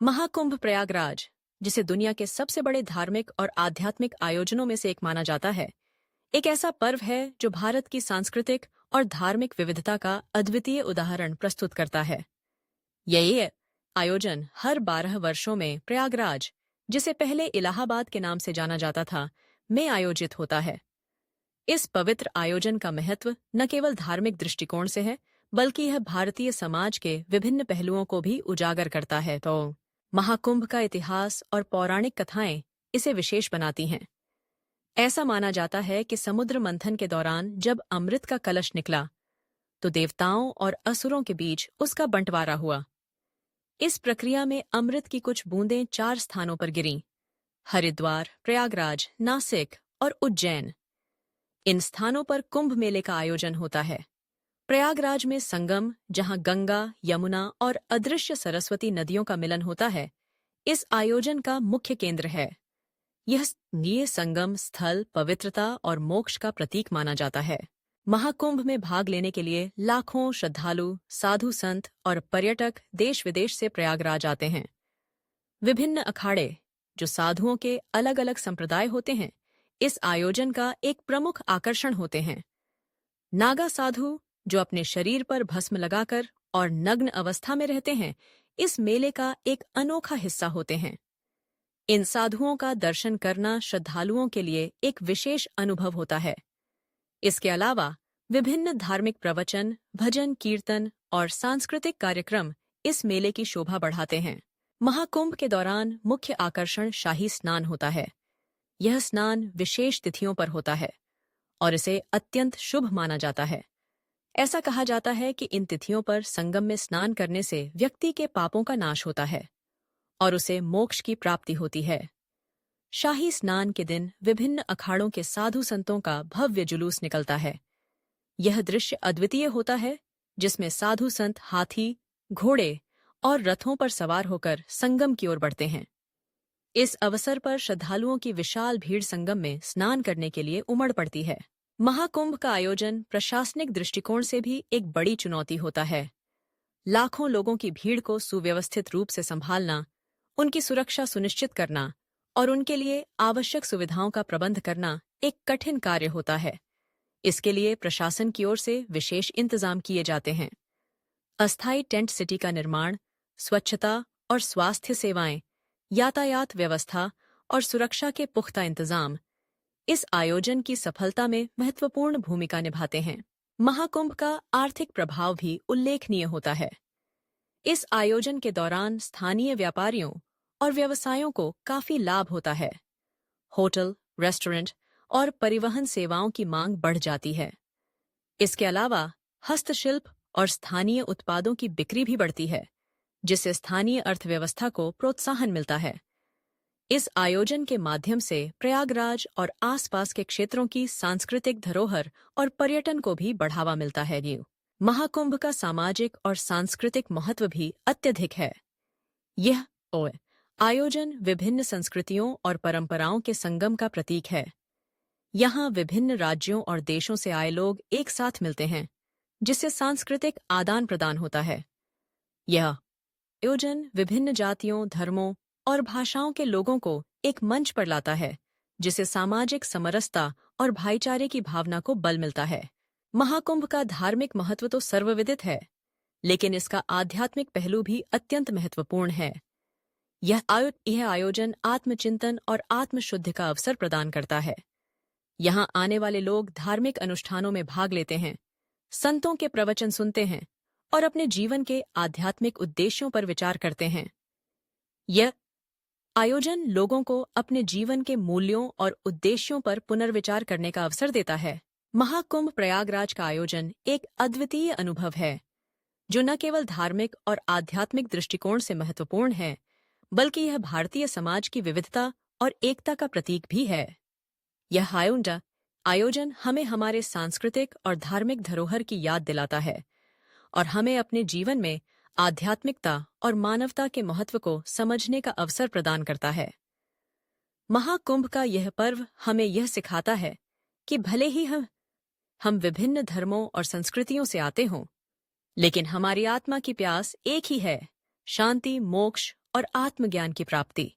महाकुंभ प्रयागराज, जिसे दुनिया के सबसे बड़े धार्मिक और आध्यात्मिक आयोजनों में से एक माना जाता है, एक ऐसा पर्व है जो भारत की सांस्कृतिक और धार्मिक विविधता का अद्वितीय उदाहरण प्रस्तुत करता है। यही आयोजन हर 12 वर्षों में प्रयागराज, जिसे पहले इलाहाबाद के नाम से जाना जाता था, में आयोजित होता है। इस पवित्र आयोजन का महत्व न केवल धार्मिक दृष्टिकोण से है, बल्कि यह भारतीय समाज के विभिन्न पहलुओं को भी उजागर करता है। तो महाकुंभ का इतिहास और पौराणिक कथाएं इसे विशेष बनाती हैं। ऐसा माना जाता है कि समुद्र मंथन के दौरान जब अमृत का कलश निकला, तो देवताओं और असुरों के बीच उसका बंटवारा हुआ। इस प्रक्रिया में अमृत की कुछ बूंदें 4 स्थानों पर गिरीं: हरिद्वार, प्रयागराज, नासिक और उज्जैन। इन स्थानों पर कुंभ मेले का आयोजन होता है। प्रयागराज में संगम, जहां गंगा, यमुना और अदृश्य सरस्वती नदियों का मिलन होता है, इस आयोजन का मुख्य केंद्र है। ये संगम स्थल पवित्रता और मोक्ष का प्रतीक माना जाता है। महाकुंभ में भाग लेने के लिए लाखों श्रद्धालु, साधु संत और पर्यटक देश विदेश से प्रयागराज आते हैं। विभिन्न अखाड़े, जो साधुओं के अलग अलग संप्रदाय होते हैं, इस आयोजन का एक प्रमुख आकर्षण होते हैं। नागा साधु, जो अपने शरीर पर भस्म लगाकर और नग्न अवस्था में रहते हैं, इस मेले का एक अनोखा हिस्सा होते हैं। इन साधुओं का दर्शन करना श्रद्धालुओं के लिए एक विशेष अनुभव होता है। इसके अलावा विभिन्न धार्मिक प्रवचन, भजन, कीर्तन और सांस्कृतिक कार्यक्रम इस मेले की शोभा बढ़ाते हैं। महाकुंभ के दौरान मुख्य आकर्षण शाही स्नान होता है। यह स्नान विशेष तिथियों पर होता है और इसे अत्यंत शुभ माना जाता है। ऐसा कहा जाता है कि इन तिथियों पर संगम में स्नान करने से व्यक्ति के पापों का नाश होता है और उसे मोक्ष की प्राप्ति होती है। शाही स्नान के दिन विभिन्न अखाड़ों के साधु संतों का भव्य जुलूस निकलता है। यह दृश्य अद्वितीय होता है, जिसमें साधु संत हाथी, घोड़े और रथों पर सवार होकर संगम की ओर बढ़ते हैं। इस अवसर पर श्रद्धालुओं की विशाल भीड़ संगम में स्नान करने के लिए उमड़ पड़ती है। महाकुंभ का आयोजन प्रशासनिक दृष्टिकोण से भी एक बड़ी चुनौती होता है। लाखों लोगों की भीड़ को सुव्यवस्थित रूप से संभालना, उनकी सुरक्षा सुनिश्चित करना और उनके लिए आवश्यक सुविधाओं का प्रबंध करना एक कठिन कार्य होता है। इसके लिए प्रशासन की ओर से विशेष इंतजाम किए जाते हैं। अस्थायी टेंट सिटी का निर्माण, स्वच्छता और स्वास्थ्य सेवाएं, यातायात व्यवस्था और सुरक्षा के पुख्ता इंतजाम इस आयोजन की सफलता में महत्वपूर्ण भूमिका निभाते हैं। महाकुंभ का आर्थिक प्रभाव भी उल्लेखनीय होता है। इस आयोजन के दौरान स्थानीय व्यापारियों और व्यवसायों को काफी लाभ होता है। होटल, रेस्टोरेंट और परिवहन सेवाओं की मांग बढ़ जाती है। इसके अलावा हस्तशिल्प और स्थानीय उत्पादों की बिक्री भी बढ़ती है, जिससे स्थानीय अर्थव्यवस्था को प्रोत्साहन मिलता है। इस आयोजन के माध्यम से प्रयागराज और आसपास के क्षेत्रों की सांस्कृतिक धरोहर और पर्यटन को भी बढ़ावा मिलता है। महाकुंभ का सामाजिक और सांस्कृतिक महत्व भी अत्यधिक है। यह आयोजन विभिन्न संस्कृतियों और परंपराओं के संगम का प्रतीक है। यहाँ विभिन्न राज्यों और देशों से आए लोग एक साथ मिलते हैं, जिससे सांस्कृतिक आदान प्रदान होता है। यह आयोजन विभिन्न जातियों, धर्मों और भाषाओं के लोगों को एक मंच पर लाता है, जिससे सामाजिक समरसता और भाईचारे की भावना को बल मिलता है। महाकुंभ का धार्मिक महत्व तो सर्वविदित है, लेकिन इसका आध्यात्मिक पहलू भी अत्यंत महत्वपूर्ण है। यह आयोजन आत्मचिंतन और आत्मशुद्धि का अवसर प्रदान करता है। यहाँ आने वाले लोग धार्मिक अनुष्ठानों में भाग लेते हैं, संतों के प्रवचन सुनते हैं और अपने जीवन के आध्यात्मिक उद्देश्यों पर विचार करते हैं। यह आयोजन लोगों को अपने जीवन के मूल्यों और उद्देश्यों पर पुनर्विचार करने का अवसर देता है। महाकुंभ प्रयागराज का आयोजन एक अद्वितीय अनुभव है, जो न केवल धार्मिक और आध्यात्मिक दृष्टिकोण से महत्वपूर्ण है, बल्कि यह भारतीय समाज की विविधता और एकता का प्रतीक भी है। यह आयोजन हमें हमारे सांस्कृतिक और धार्मिक धरोहर की याद दिलाता है और हमें अपने जीवन में आध्यात्मिकता और मानवता के महत्व को समझने का अवसर प्रदान करता है। महाकुंभ का यह पर्व हमें यह सिखाता है कि भले ही हम विभिन्न धर्मों और संस्कृतियों से आते हों, लेकिन हमारी आत्मा की प्यास एक ही है: शांति, मोक्ष और आत्मज्ञान की प्राप्ति।